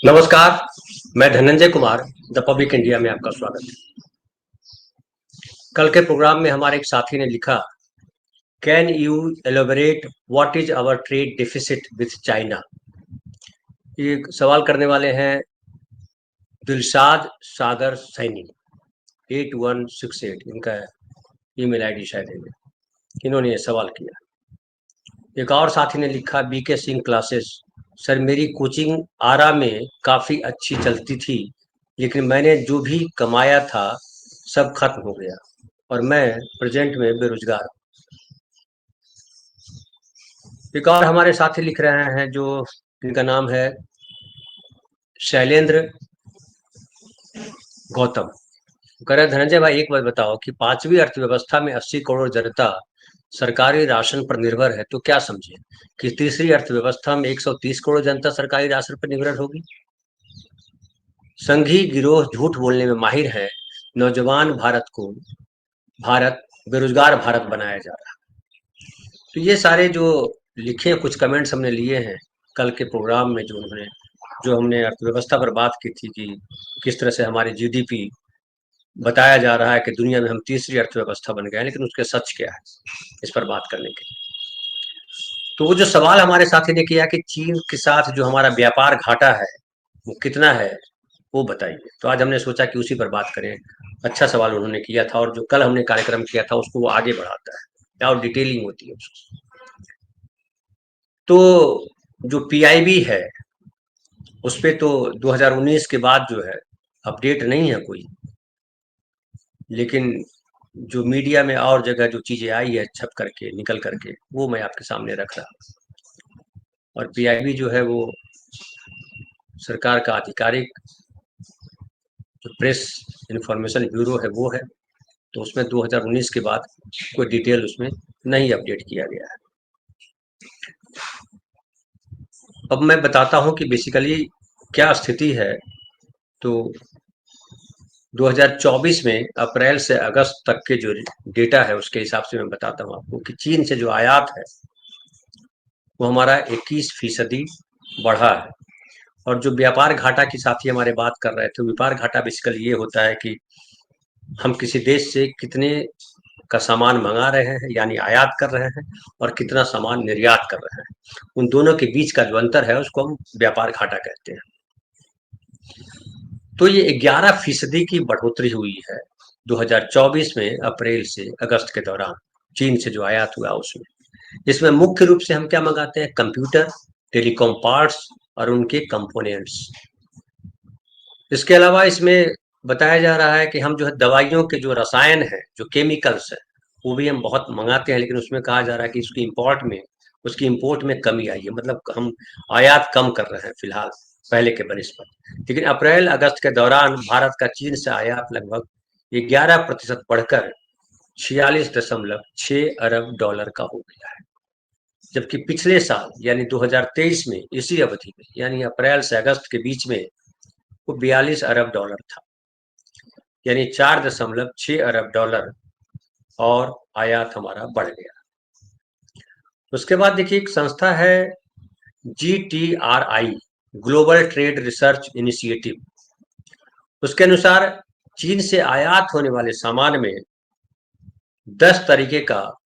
नमस्कार, मैं Dhananjay Kumar the public India में आपका स्वागत है। कल के प्रोग्राम में हमारे एक साथी ने लिखा, can you elaborate what is our trade deficit with China. ये सवाल करने वाले हैं दिलशाद सागर सैनी 8168, इनका ईमेल आईडी शायद है। इन्होंने ये सवाल किया। एक और साथी ने लिखा, बीके सिंह क्लासेस, सर मेरी कोचिंग आरा में काफ़ी अच्छी चलती थी, लेकिन मैंने जो भी कमाया था सब खत्म हो गया और मैं प्रेजेंट में बेरोजगार हूँ। एक और हमारे साथी लिख रहे हैं जो इनका नाम है शैलेंद्र गौतम। कह रहे हैं, धनंजय भाई एक बात बताओ कि पांचवी अर्थव्यवस्था में 80 करोड़ जनता सरकारी राशन पर निर्भर है, तो क्या समझे कि तीसरी अर्थव्यवस्था में 130 करोड़ जनता सरकारी राशन पर निर्भर होगी। संघी गिरोह झूठ बोलने में माहिर है। नौजवान भारत बेरोजगार भारत बनाया जा रहा है। तो ये सारे जो लिखे कुछ कमेंट्स हमने लिए हैं कल के प्रोग्राम में, जो हमने अर्थव्यवस्था पर बात की थी कि किस तरह से हमारी जीडीपी बताया जा रहा है कि दुनिया में हम तीसरी अर्थव्यवस्था बन गए हैं, लेकिन उसके सच क्या है, इस पर बात करने के लिए। तो वो जो सवाल हमारे साथी ने किया कि चीन के साथ जो हमारा व्यापार घाटा है वो कितना है, वो बताइए। तो आज हमने सोचा कि उसी पर बात करें। अच्छा सवाल उन्होंने किया था और जो कल हमने कार्यक्रम किया था उसको वो आगे बढ़ाता है और डिटेलिंग होती है उसकी। तो जो पीआईबी है उस पे तो 2019 के बाद जो है अपडेट नहीं है कोई, लेकिन जो मीडिया में और जगह जो चीजें आई है छप करके निकल करके वो मैं आपके सामने रख रहा हूँ। और पीआईबी जो है वो सरकार का आधिकारिक जो प्रेस इंफॉर्मेशन ब्यूरो है वो है, तो उसमें 2019 के बाद कोई डिटेल उसमें नहीं अपडेट किया गया है। अब मैं बताता हूं कि बेसिकली क्या स्थिति है। तो 2024 में अप्रैल से अगस्त तक के जो डेटा है उसके हिसाब से मैं बताता हूं आपको कि चीन से जो आयात है वो हमारा 21% बढ़ा है। और जो व्यापार घाटा की साथी हमारे बात कर रहे थे, व्यापार घाटा बेसिकली ये होता है कि हम किसी देश से कितने का सामान मंगा रहे हैं यानी आयात कर रहे हैं और कितना सामान निर्यात कर रहे हैं, उन दोनों के बीच का जो अंतर है उसको हम व्यापार घाटा कहते हैं। तो ये 11% की बढ़ोतरी हुई है 2024 में अप्रैल से अगस्त के दौरान चीन से जो आयात हुआ उसमें। इसमें मुख्य रूप से हम क्या मंगाते हैं, कंप्यूटर, टेलीकॉम पार्ट्स और उनके कंपोनेंट्स। इसके अलावा इसमें बताया जा रहा है कि हम जो है दवाइयों के जो रसायन है, जो केमिकल्स है, वो भी हम बहुत मंगाते हैं, लेकिन उसमें कहा जा रहा है कि उसकी इंपोर्ट में कमी आई है, मतलब हम आयात कम कर रहे हैं फिलहाल पहले के बनिस्पत। लेकिन अप्रैल अगस्त के दौरान भारत का चीन से आयात लगभग 11% बढ़कर 46.6 अरब डॉलर का हो गया है। जबकि पिछले साल यानी 2023 में इसी अवधि में यानी अप्रैल से अगस्त के बीच में वो 42 अरब डॉलर था, यानी 4.6 अरब डॉलर और आयात हमारा बढ़ गया। उसके बाद देखिए एक संस्था है GTRI, global trade research initiative. उसके अनुसार चीन से आयात होने वाले सामान में 10 तरीके का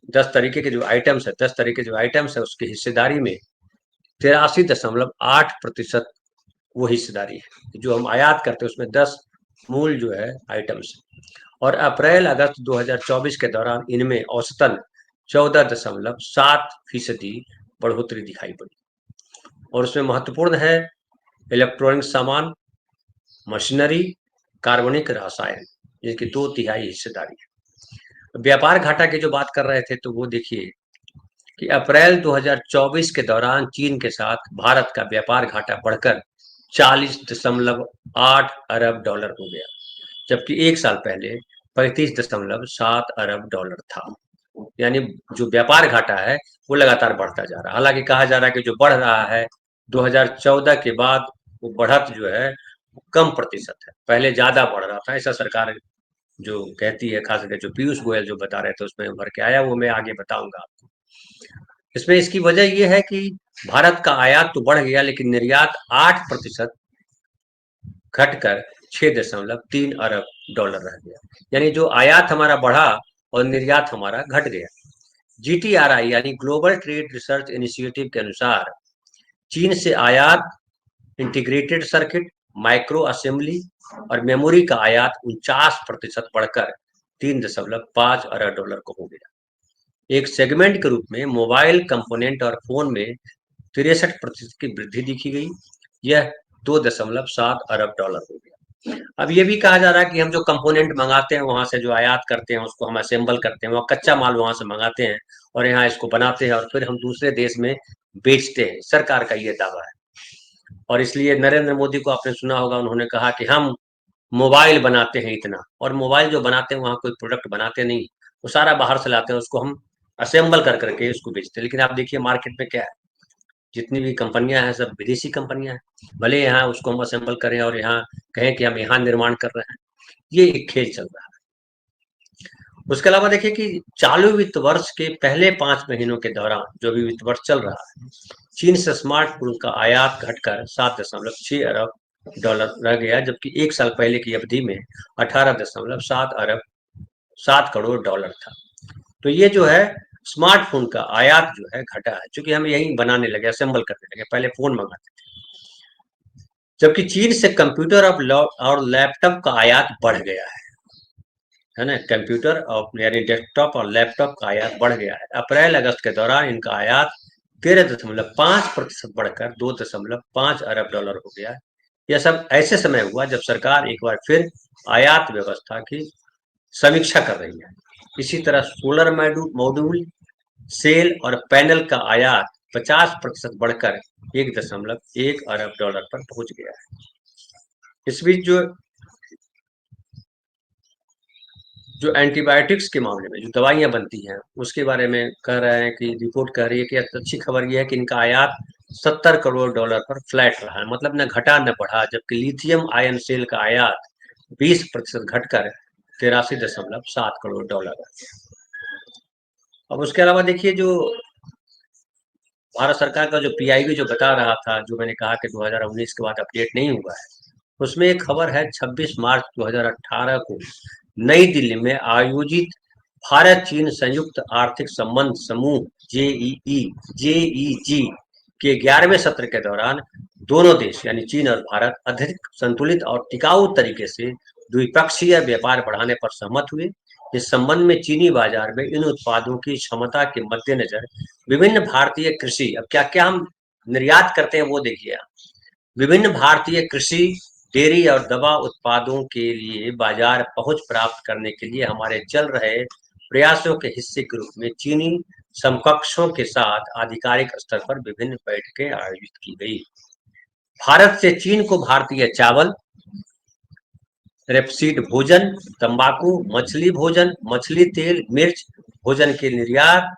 10 तरीके के जो आइटम्स है 10 तरीके जो आइटम्स है उसकी हिस्सेदारी में 83.8% वो हिस्सेदारी है जो हम आयात करते हैं, उसमें 10 मूल जो है आइटम्स। और अप्रैल अगस्त 2024 के दौरान इनमें औसतन 14.7% बढ़ोतरी दिखाई पड़ी। और उसमें महत्वपूर्ण है इलेक्ट्रॉनिक सामान, मशीनरी, कार्बनिक रसायन, जिनकी 2/3 हिस्सेदारी है। व्यापार घाटा की जो बात कर रहे थे तो वो देखिए कि अप्रैल 2024 के दौरान चीन के साथ भारत का व्यापार घाटा बढ़कर 40.8 अरब डॉलर हो गया, जबकि एक साल पहले 35.7 अरब डॉलर था। यानी जो व्यापार घाटा है वो लगातार बढ़ता जा रहा है। हालांकि कहा जा रहा है कि जो बढ़ रहा है 2014 के बाद वो बढ़त जो है वो कम प्रतिशत है, पहले ज्यादा बढ़ रहा था, ऐसा सरकार जो कहती है। खास करके जो पीयूष गोयल जो बता रहे थे उसमें भर के आया, वो मैं आगे बताऊंगा आपको। इसमें इसकी वजह यह है कि भारत का आयात तो बढ़ गया, लेकिन निर्यात 8% घटकर 6.3 अरब डॉलर रह गया। यानी जो आयात हमारा बढ़ा और निर्यात हमारा घट गया। GTRI यानी ग्लोबल ट्रेड रिसर्च इनिशिएटिव के अनुसार चीन से आयात इंटीग्रेटेड सर्किट, माइक्रो असेंबली और मेमोरी का आयात 49% बढ़कर 3.5 अरब डॉलर को हो गया। एक सेगमेंट के रूप में मोबाइल कंपोनेंट और फोन में 63% की वृद्धि देखी गई। यह 2.7 अरब डॉलर हो गया। अब ये भी कहा जा रहा है कि हम जो कंपोनेंट मंगाते हैं वहां से, जो आयात करते हैं, उसको हम असेंबल करते हैं, वहाँ कच्चा माल वहां से मंगाते हैं और यहाँ इसको बनाते हैं और फिर हम दूसरे देश में बेचते हैं। सरकार का ये दावा है। और इसलिए नरेंद्र मोदी को आपने सुना होगा, उन्होंने कहा कि हम मोबाइल बनाते हैं इतना, और मोबाइल जो बनाते हैं वहाँ कोई प्रोडक्ट बनाते नहीं, वो सारा बाहर से लाते हैं, उसको हम असेंबल कर करके उसको बेचते हैं। लेकिन आप देखिए मार्केट में क्या है, जितनी भी कंपनियां हैं सब विदेशी कंपनियां हैं। भले यहाँ उसको हम असेंबल करें और यहाँ कहें कि हम यहाँ निर्माण कर रहे हैं, ये एक खेल चल रहा है। उसके अलावा देखिए कि चालू वित्त वर्ष के पहले 5 महीनों के दौरान, जो भी वित्त वर्ष चल रहा है, चीन से स्मार्टफोन का आयात घटकर 7.6 अरब डॉलर रह गया, जबकि एक साल पहले की अवधि में 18.7 करोड़ डॉलर था। तो ये जो है स्मार्टफोन का आयात जो है घटा है, क्योंकि हम यही बनाने लगे, असेंबल करने लगे। पहले फोन मंगाते थे। जबकि चीन से कंप्यूटर और लैपटॉप का आयात बढ़ गया है ना। कंप्यूटर और यानी डेस्कटॉप और लैपटॉप का आयात बढ़ गया है। अप्रैल अगस्त के दौरान इनका आयात 13.5% बढ़कर 2.5 अरब डॉलर हो गया। यह सब ऐसे समय हुआ जब सरकार एक बार फिर आयात व्यवस्था की समीक्षा कर रही है। इसी तरह सोलर मॉड्यूल, सेल और पैनल का आयात 50% बढ़कर 1.1 अरब डॉलर पर पहुंच गया है। इस बीच जो जो एंटीबायोटिक्स के मामले में जो दवाइयां बनती हैं, उसके बारे में कह रहे हैं कि रिपोर्ट कह रही है कि अच्छी खबर यह है कि इनका आयात 70 करोड़ डॉलर पर फ्लैट रहा है, मतलब न घटा न बढ़ा। जबकि लिथियम आयन सेल का आयात 20% घटकर 83.7 करोड़ डॉलर है। अब उसके अलावा देखिए, जो भारत सरकार का जो PIB जो बता रहा था, जो मैंने कहा कि 2019 के बाद अपडेट नहीं हुआ है, उसमें एक खबर है 26 मार्च 2018 को नई दिल्ली में आयोजित भारत चीन संयुक्त आर्थिक संबंध समूह JEG के 11वें सत्र के दौरान दोनों देश यानी चीन और भारत अधिक संतुलित और टिकाऊ तरीके से द्विपक्षीय व्यापार बढ़ाने पर सहमत हुए। इस संबंध में चीनी बाजार में इन उत्पादों की क्षमता के मद्देनजर विभिन्न भारतीय कृषि, अब क्या क्या हम निर्यात करते हैं वो देखिए आप, विभिन्न भारतीय कृषि, डेयरी और दवा उत्पादों के लिए बाजार पहुंच प्राप्त करने के लिए हमारे चल रहे प्रयासों के हिस्से के रूप में चीनी समकक्षों के साथ आधिकारिक स्तर पर विभिन्न बैठकें आयोजित की गई। भारत से चीन को भारतीय चावल, रेपसीड भोजन, तंबाकू, मछली भोजन, मछली तेल, मिर्च भोजन के निर्यात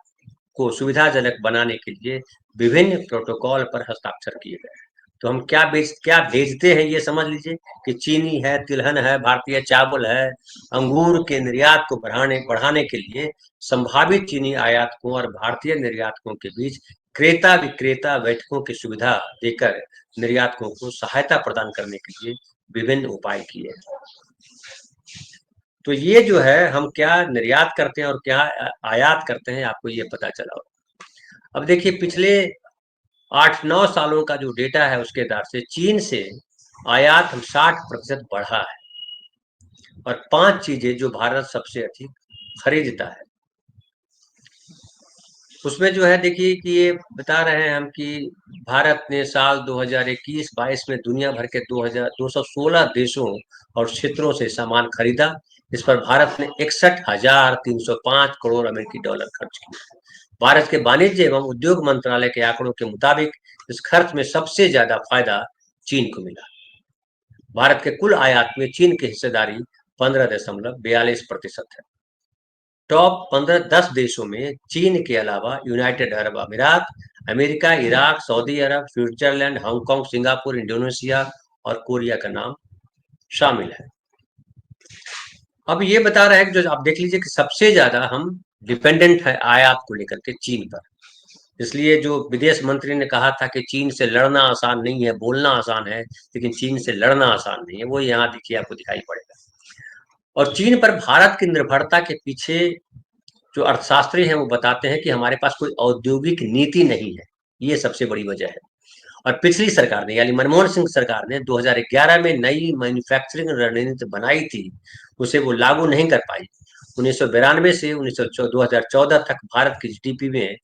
को सुविधाजनक बनाने के लिए विभिन्न प्रोटोकॉल पर हस्ताक्षर किए गए। तो हम क्या भेजते हैं ये समझ लीजिए कि चीनी है, तिलहन है, भारतीय चावल है, अंगूर के निर्यात को बढ़ाने के लिए संभावित चीनी आयातकों और भारतीय निर्यातकों के बीच क्रेता विक्रेता बैठकों की सुविधा देकर निर्यातकों को सहायता प्रदान करने के लिए विभिन्न उपाय किए हैं। तो ये जो है हम क्या निर्यात करते हैं और क्या आयात करते हैं, आपको ये पता चला होगा। अब देखिए पिछले 8-9 सालों का जो डेटा है उसके आधार से चीन से आयात 60% बढ़ा है। और 5 चीजें जो भारत सबसे अधिक खरीदता है, उसमें जो है देखिए कि ये बता रहे हैं हम कि भारत ने साल 2021-22 में दुनिया भर के 216 देशों और क्षेत्रों से सामान खरीदा। इस पर भारत ने 61,305 करोड़ अमेरिकी डॉलर खर्च किए। भारत के वाणिज्य एवं उद्योग मंत्रालय के आंकड़ों के मुताबिक इस खर्च में सबसे ज्यादा फायदा चीन को मिला। भारत के कुल आयात में चीन की हिस्सेदारी 15.42% है। टॉप 10 देशों में चीन के अलावा यूनाइटेड अरब अमीरात, अमेरिका, इराक, सऊदी अरब, स्विट्जरलैंड, हांगकांग, सिंगापुर, इंडोनेशिया और कोरिया का नाम शामिल है। अब ये बता रहे हैं कि जो आप देख लीजिए कि सबसे ज्यादा हम डिपेंडेंट है आयात को लेकर के चीन पर। इसलिए जो विदेश मंत्री ने कहा था कि चीन से लड़ना आसान नहीं है, बोलना आसान है, लेकिन चीन से लड़ना आसान नहीं है, वो यहाँ देखिए आपको दिखाई पड़ेगा। और चीन पर भारत की निर्भरता के पीछे जो अर्थशास्त्री हैं वो बताते हैं कि हमारे पास कोई औद्योगिक नीति नहीं है, ये सबसे बड़ी वजह है। और पिछली सरकार ने यानी मनमोहन सिंह सरकार ने 2011 में नई मैन्युफैक्चरिंग रणनीति बनाई थी, उसे वो लागू नहीं कर पाई। 1992 से 2014 तक भारत की जीडीपी में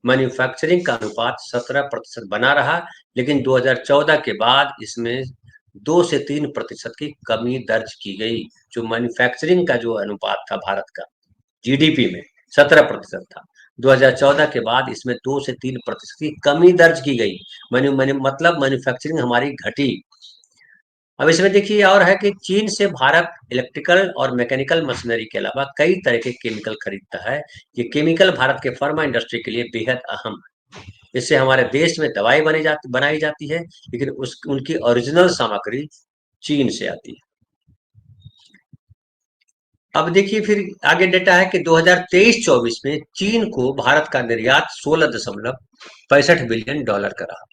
मैन्युफैक्चरिंग का अनुपात 17% बना रहा, लेकिन 2014 के बाद इसमें 2 से 3% की कमी दर्ज की गई। जो मैन्युफैक्चरिंग का जो अनुपात था भारत का जीडीपी में 17% था, 2014 के बाद इसमें 2 से 3% की कमी दर्ज की गई। मतलब मैन्युफैक्चरिंग हमारी घटी। अब इसमें देखिए और है कि चीन से भारत इलेक्ट्रिकल और मैकेनिकल मशीनरी के अलावा कई तरह के केमिकल खरीदता है। ये केमिकल भारत के फार्मा इंडस्ट्री के लिए बेहद अहम है। इससे हमारे देश में दवाई बनाई जाती है, लेकिन उनकी ओरिजिनल सामग्री चीन से आती है। अब देखिए फिर आगे डेटा है कि 2023-24 में चीन को भारत का निर्यात 16.65 बिलियन डॉलर का रहा।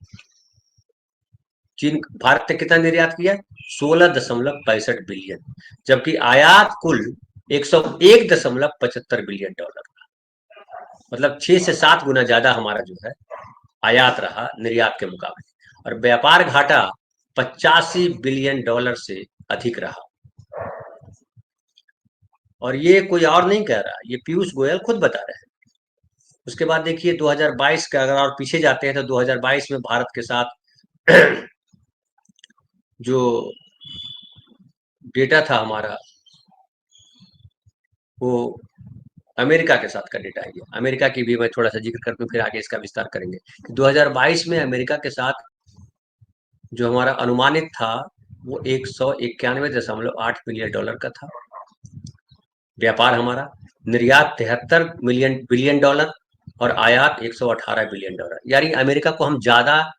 चीन भारत ने कितना निर्यात किया? 16.65 बिलियन, जबकि आयात कुल 101.75 बिलियन डॉलर। मतलब 6 से 7 गुना ज्यादा हमारा जो है आयात रहा निर्यात के मुकाबले, और व्यापार घाटा 85 बिलियन डॉलर से अधिक रहा। और ये कोई और नहीं कह रहा, ये पीयूष गोयल खुद बता रहे हैं। उसके बाद देखिए 2022 का अगर और पीछे जाते हैं तो 2022 में भारत के साथ जो डेटा था हमारा वो अमेरिका के साथ का डेटा है। अमेरिका की भी मैं थोड़ा सा जिक्र करके फिर आगे इसका विस्तार करेंगे। 2022 में अमेरिका के साथ जो हमारा अनुमानित था वो 191.8 बिलियन डॉलर का था व्यापार हमारा, निर्यात 73 बिलियन डॉलर और आयात 118 बिलियन डॉलर। यानी अमेरिका को हम ज्यादा,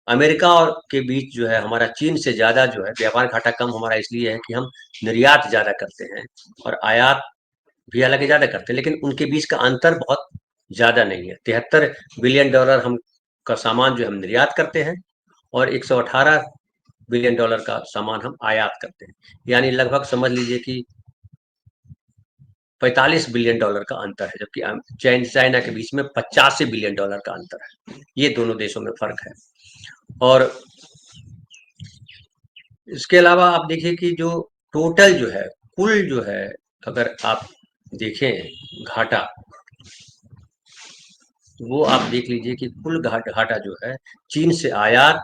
अमेरिका और के बीच जो है हमारा चीन से ज्यादा जो है व्यापार घाटा कम हमारा इसलिए है कि हम निर्यात ज्यादा करते हैं और आयात भी हालांकि ज्यादा करते हैं, लेकिन उनके बीच का अंतर बहुत ज्यादा नहीं है। 73 बिलियन डॉलर हम का सामान जो हम निर्यात करते हैं और 118 बिलियन डॉलर का सामान हम आयात करते हैं। यानी लगभग समझ लीजिए कि 45 बिलियन डॉलर का अंतर है, जबकि चाइना के बीच में 85 बिलियन डॉलर का अंतर है। ये दोनों देशों में फर्क है। और इसके अलावा आप देखिए कि जो टोटल जो है, कुल जो है, अगर आप देखें घाटा, वो आप देख लीजिए कि कुल घाटा जो है चीन से आयात,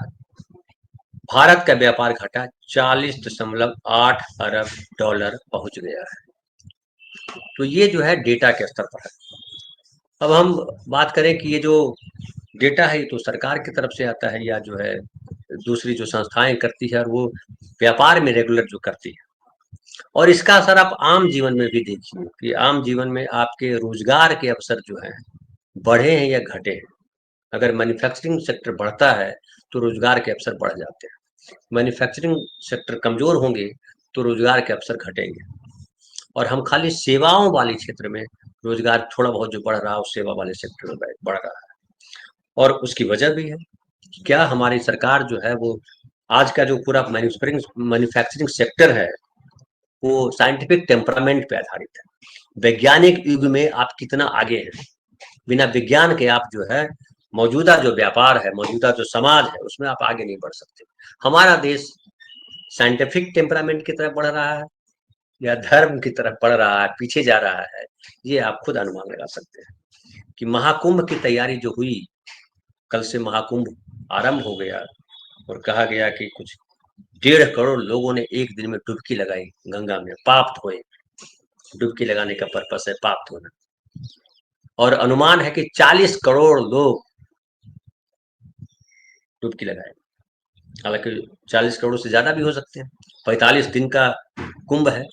भारत का व्यापार घाटा 40.8 अरब डॉलर पहुंच गया है। तो ये जो है डेटा के स्तर पर है। अब हम बात करें कि ये जो डेटा है ये तो सरकार की तरफ से आता है या जो है दूसरी जो संस्थाएं करती है, और वो व्यापार में रेगुलर जो करती है। और इसका असर आप आम जीवन में भी देखिए कि आम जीवन में आपके रोजगार के अवसर जो हैं बढ़े हैं या घटे हैं। अगर मैन्युफैक्चरिंग सेक्टर बढ़ता है तो रोजगार के अवसर बढ़ जाते हैं, मैन्युफैक्चरिंग सेक्टर कमजोर होंगे तो रोजगार के अवसर घटेंगे। और हम खाली सेवाओं वाले क्षेत्र में रोजगार थोड़ा बहुत जो बढ़ रहा है उस सेवा वाले सेक्टर में बढ़ रहा है। और उसकी वजह भी है, क्या हमारी सरकार जो है वो आज का जो पूरा मैन्युफैक्चरिंग सेक्टर है वो साइंटिफिक टेम्परामेंट पे आधारित है। वैज्ञानिक युग में आप कितना आगे हैं, बिना विज्ञान के आप जो है मौजूदा जो व्यापार है, मौजूदा जो समाज है उसमें आप आगे नहीं बढ़ सकते। हमारा देश साइंटिफिक टेम्परामेंट की तरफ बढ़ रहा है या धर्म की तरफ बढ़ रहा है, पीछे जा रहा है, ये आप खुद अनुमान लगा सकते हैं। कि महाकुंभ की तैयारी जो हुई, कल से महाकुंभ आरंभ हो गया और कहा गया कि कुछ 1.5 करोड़ लोगों ने एक दिन में डुबकी लगाई गंगा में, पाप धोए। डुबकी लगाने का पर्पस है पाप धोना। और अनुमान है कि 40 करोड़ लोग डुबकी लगाए। हालांकि 40 करोड़ से ज्यादा भी हो सकते हैं। 45 दिन का कुंभ है।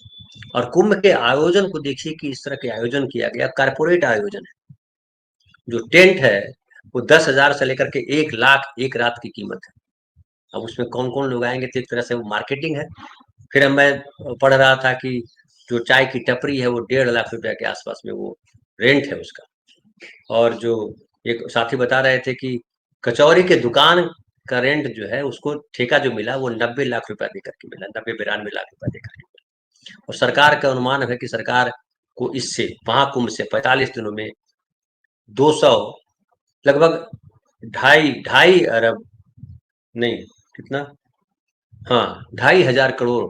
और कुंभ के आयोजन को देखिए कि इस तरह के आयोजन किया गया, कारपोरेट आयोजन है। जो टेंट है वो 10,000 से लेकर के 1 लाख एक रात की कीमत है। अब उसमें कौन कौन लोग आएंगे, तो एक तरह से वो मार्केटिंग है। फिर मैं पढ़ रहा था कि जो चाय की टपरी है वो 1.5 लाख रुपया के आसपास में वो रेंट है उसका। और जो एक साथी बता रहे थे कि कचौरी के दुकान का रेंट जो है उसको ठेका जो मिला वो 90 लाख रुपया देकर के मिला, 90-92 लाख रुपया देकर के मिला। और सरकार का अनुमान है कि सरकार को इससे महाकुंभ से 45 दिनों में 200 लगभग ढाई ढाई अरब नहीं, कितना, हाँ, 2500 करोड़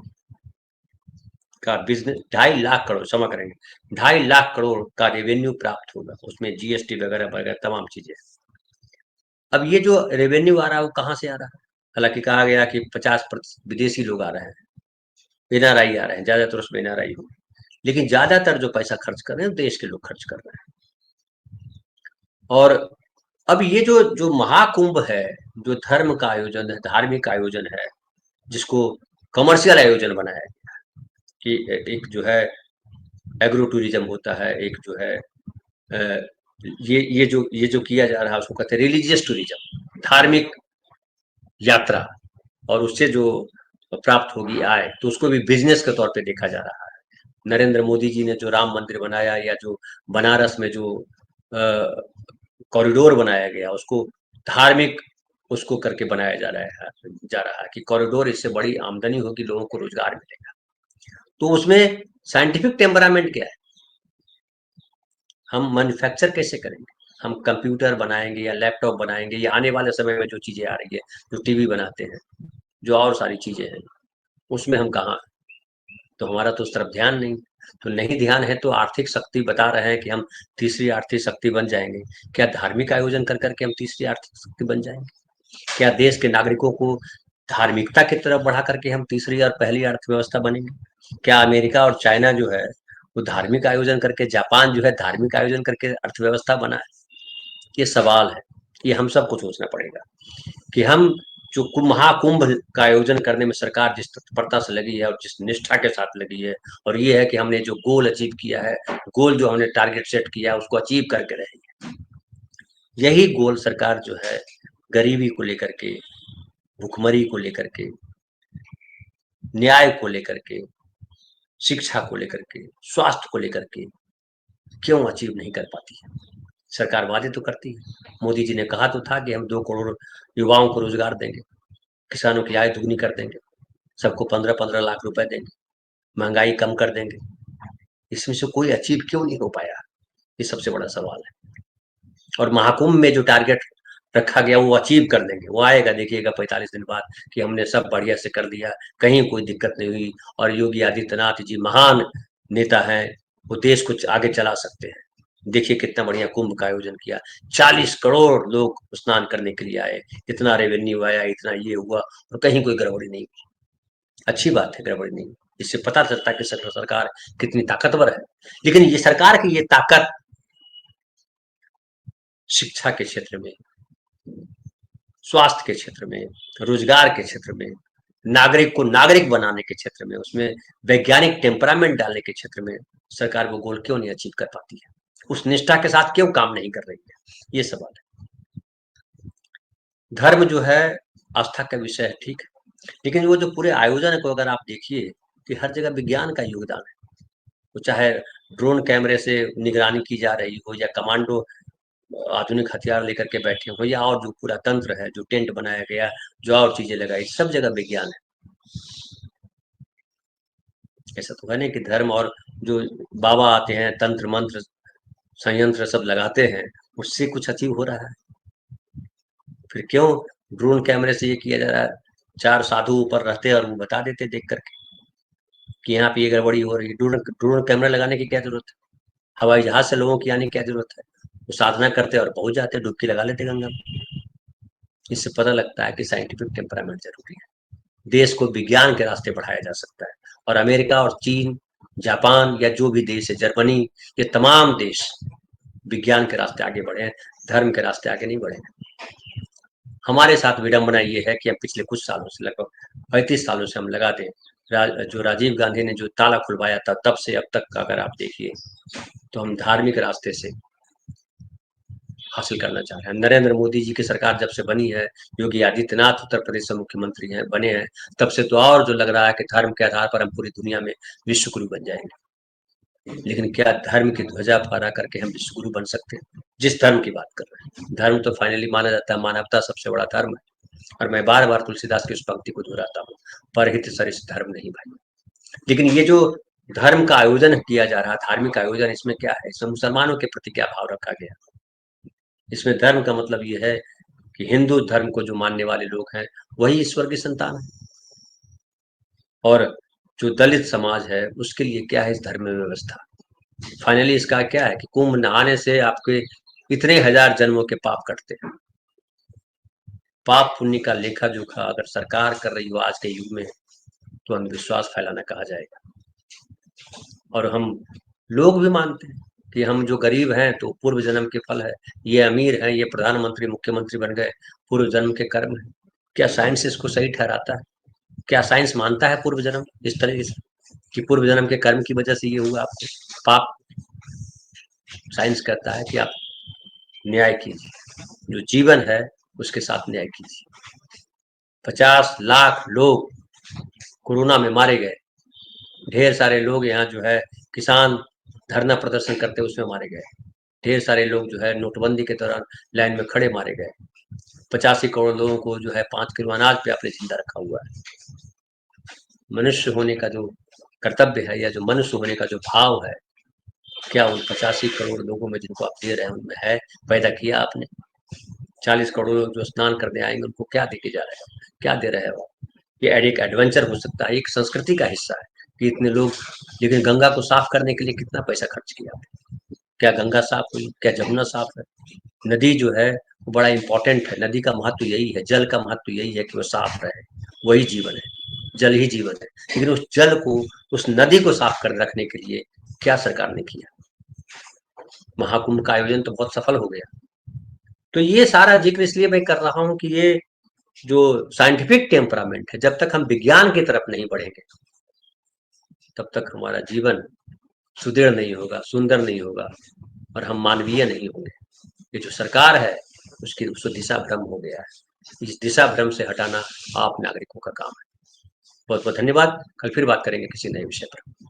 का बिजनेस, 2.5 लाख करोड़, क्षमा करेंगे, 2.5 लाख करोड़ का रेवेन्यू प्राप्त होगा, उसमें जीएसटी वगैरह वगैरह तमाम चीजें। अब ये जो रेवेन्यू आ रहा है वो कहाँ से आ रहा है? हालांकि कहा गया कि 50% विदेशी लोग आ रहे हैं, एनआरआई आ रहे हैं, ज्यादातर उसमें एनआरआई हो, लेकिन ज्यादातर जो पैसा खर्च कर रहे हैं देश के लोग खर्च कर रहे हैं। और अब ये जो जो महाकुंभ है, जो धर्म का आयोजन है, धार्मिक आयोजन है, जिसको कमर्शियल आयोजन बनाया गया कि एक जो है एग्रो टूरिज्म होता है, एक जो है अ, ये जो किया जा रहा है उसको कहते हैं रिलीजियस टूरिज्म, धार्मिक यात्रा, और उससे जो प्राप्त होगी आय तो उसको भी बिजनेस के तौर पे देखा जा रहा है। नरेंद्र मोदी जी ने जो राम मंदिर बनाया या जो बनारस में जो कॉरिडोर बनाया गया उसको धार्मिक उसको करके बनाया जा रहा है कि कॉरिडोर, इससे बड़ी आमदनी होगी, लोगों को रोजगार मिलेगा। तो उसमें साइंटिफिक टेम्परामेंट क्या है? हम मैन्युफैक्चर कैसे करेंगे? हम कंप्यूटर बनाएंगे या लैपटॉप बनाएंगे या आने वाले समय में जो चीजें आ रही है, जो टीवी बनाते हैं, जो और सारी चीजें हैं, उसमें हम कहाँ? तो हमारा तो उस तरफ ध्यान नहीं। तो नहीं ध्यान है तो आर्थिक शक्ति बता रहे हैं कि हम तीसरी आर्थिक शक्ति बन जाएंगे। क्या धार्मिक आयोजन कर करके हम तीसरी आर्थिक शक्ति बन जाएंगे? क्या देश के नागरिकों को धार्मिकता की तरफ बढ़ा करके हम तीसरी और पहली अर्थव्यवस्था बनेंगे? क्या अमेरिका और चाइना जो है वो धार्मिक आयोजन करके, जापान जो है धार्मिक आयोजन करके अर्थव्यवस्था बना है? ये सवाल है, ये हम सबको सोचना पड़ेगा कि हम जो महाकुंभ का आयोजन करने में सरकार जिस तत्परता से लगी है और जिस निष्ठा के साथ लगी है, और ये है कि हमने जो गोल अचीव किया है, गोल जो हमने टारगेट सेट किया है उसको अचीव करके रहेंगे। यही गोल सरकार जो है गरीबी को लेकर के, भुखमरी को लेकर के, न्याय को लेकर के, शिक्षा को लेकर के, स्वास्थ्य को लेकर के क्यों अचीव नहीं कर पाती है? सरकार वादे तो करती है, मोदी जी ने कहा तो था कि हम 2 करोड़ युवाओं को रोजगार देंगे, किसानों की आय दुगनी कर देंगे, सबको 15-15 लाख रुपए देंगे, महंगाई कम कर देंगे। इसमें से कोई अचीव क्यों नहीं हो पाया? ये सबसे बड़ा सवाल है। और महाकुंभ में जो टारगेट रखा गया वो अचीव कर देंगे, वो आएगा, देखिएगा 45 दिन बाद कि हमने सब बढ़िया से कर दिया, कहीं कोई दिक्कत नहीं हुई। और योगी आदित्यनाथ जी महान नेता हैं, वो देश को आगे चला सकते हैं। देखिए कितना बढ़िया कुंभ का आयोजन किया, 40 करोड़ लोग स्नान करने के लिए आए, इतना रेवेन्यू आया, इतना ये हुआ, और कहीं कोई गड़बड़ी नहीं हुई। अच्छी बात है, गड़बड़ी नहीं। इससे पता चलता है कि सरकार कितनी ताकतवर है। लेकिन ये सरकार की ये ताकत शिक्षा के क्षेत्र में, स्वास्थ्य के क्षेत्र में, रोजगार के क्षेत्र में, नागरिक को नागरिक बनाने के क्षेत्र में, उसमें वैज्ञानिक टेम्परामेंट डालने के क्षेत्र में सरकार वो गोल क्यों नहीं अचीव कर पाती है? उस निष्ठा के साथ क्यों काम नहीं कर रही है? ये सवाल है। धर्म जो है आस्था का विषय है, ठीक है, लेकिन वो जो पूरे आयोजन को अगर आप देखिए कि हर जगह विज्ञान का योगदान है। वो चाहे ड्रोन कैमरे से निगरानी की जा रही हो, या कमांडो आधुनिक हथियार लेकर के बैठे हो, या और जो पूरा तंत्र है, जो टेंट बनाया गया, जो और चीजें लगाई, सब जगह विज्ञान है। ऐसा तो है नहीं कि धर्म और जो बाबा आते हैं तंत्र मंत्र संयंत्र सब लगाते हैं उससे कुछ अचीव हो रहा है? फिर क्यों ड्रोन कैमरे से ये किया जा रहा है? चार साधु ऊपर रहते और वो बता देते देख करके कि यहाँ पे ये गड़बड़ी हो रही है। ड्रोन ड्रोन कैमरा लगाने की क्या जरूरत है? हवाई जहाज से लोगों की आने की क्या जरूरत है? वो साधना करते और पहुंच जाते, डुबकी लगा लेते गंगा में। इससे पता लगता है कि साइंटिफिक टेम्परामेंट जरूरी है, देश को विज्ञान के रास्ते बढ़ाया जा सकता है। और अमेरिका और चीन, जापान या जो भी देश है, जर्मनी, ये तमाम देश विज्ञान के रास्ते आगे बढ़े हैं, धर्म के रास्ते आगे नहीं बढ़े हैं। हमारे साथ विडंबना ये है कि हम पिछले कुछ सालों से, लगभग 35 सालों से हम लगा दें, जो राजीव गांधी ने जो ताला खुलवाया था तब से अब तक का अगर आप देखिए तो हम धार्मिक रास्ते से हासिल करना चाह रहे हैं। नरेंद्र मोदी जी की सरकार जब से बनी है, योगी आदित्यनाथ उत्तर प्रदेश से मुख्यमंत्री हैं बने हैं, तब से तो और जो लग रहा है कि धर्म के आधार पर हम पूरी दुनिया में विश्व गुरु बन जाएंगे। लेकिन क्या धर्म की ध्वजा फहरा करके हम विश्वगुरु बन सकते हैं? जिस धर्म की बात कर रहे हैं, धर्म तो फाइनली माना जाता है मानवता सबसे बड़ा धर्म है। और मैं बार बार तुलसीदास की उस पंक्ति को दोहराता हूँ, परहित सरिस धर्म नहीं भाई। लेकिन ये जो धर्म का आयोजन किया जा रहा, धार्मिक आयोजन, इसमें क्या है? इसमें मुसलमानों के प्रति क्या भाव रखा गया? इसमें धर्म का मतलब ये है कि हिंदू धर्म को जो मानने वाले लोग हैं वही ईश्वर की संतान है, और जो दलित समाज है उसके लिए क्या है इस धर्म में व्यवस्था? फाइनली इसका क्या है कि कुंभ नहाने से आपके इतने हजार जन्मों के पाप कटते हैं। पाप पुण्य का लेखा जोखा अगर सरकार कर रही हो आज के युग में, तो अंधविश्वास फैलाना कहा जाएगा। और हम लोग भी मानते हैं कि हम जो गरीब हैं तो पूर्व जन्म के फल है, ये अमीर हैं, ये प्रधानमंत्री मुख्यमंत्री बन गए, पूर्व जन्म के कर्म है। क्या साइंस इसको सही ठहराता है? क्या साइंस मानता है पूर्व जन्म इस तरीके से कि पूर्व जन्म के कर्म की वजह से ये हुआ आपको पाप? साइंस कहता है कि आप न्याय कीजिए, जो जीवन है उसके साथ न्याय कीजिए। 50 लाख लोग कोरोना में मारे गए, ढेर सारे लोग यहाँ जो है किसान धरना प्रदर्शन करते उसमें मारे गए, ढेर सारे लोग जो है नोटबंदी के दौरान लाइन में खड़े मारे गए, 85 करोड़ लोगों को जो है 5 किलो अनाज पे आपने जिंदा रखा हुआ है। मनुष्य होने का जो कर्तव्य है या जो मनुष्य होने का जो भाव है, क्या उन 85 करोड़ लोगों में जिनको आप दे रहे हैं उनमें है? पैदा किया आपने? 40 करोड़ लोग जो स्नान करने आएंगे उनको क्या दे के जा रहे हो? क्या दे रहे हो? ये एक एडवेंचर हो सकता है, एक संस्कृति का हिस्सा है कि इतने लोग, लेकिन गंगा को साफ करने के लिए कितना पैसा खर्च किया? क्या गंगा साफ हुई? क्या जमुना साफ है? नदी जो है वो बड़ा इंपॉर्टेंट है, नदी का महत्व यही है, जल का महत्व यही है कि वो साफ रहे, वही जीवन है, जल ही जीवन है। लेकिन उस जल को, उस नदी को साफ कर रखने के लिए क्या सरकार ने किया? महाकुंभ का आयोजन तो बहुत सफल हो गया। तो ये सारा जिक्र इसलिए मैं कर रहा हूँ कि ये जो साइंटिफिक टेम्परामेंट है, जब तक हम विज्ञान की तरफ नहीं बढ़ेंगे तब तक हमारा जीवन सुदृढ़ नहीं होगा, सुंदर नहीं होगा, और हम मानवीय नहीं होंगे। ये जो सरकार है उसकी उसको दिशा भ्रम हो गया है, इस दिशा भ्रम से हटाना आप नागरिकों का काम है। बहुत बहुत धन्यवाद। कल फिर बात करेंगे किसी नए विषय पर।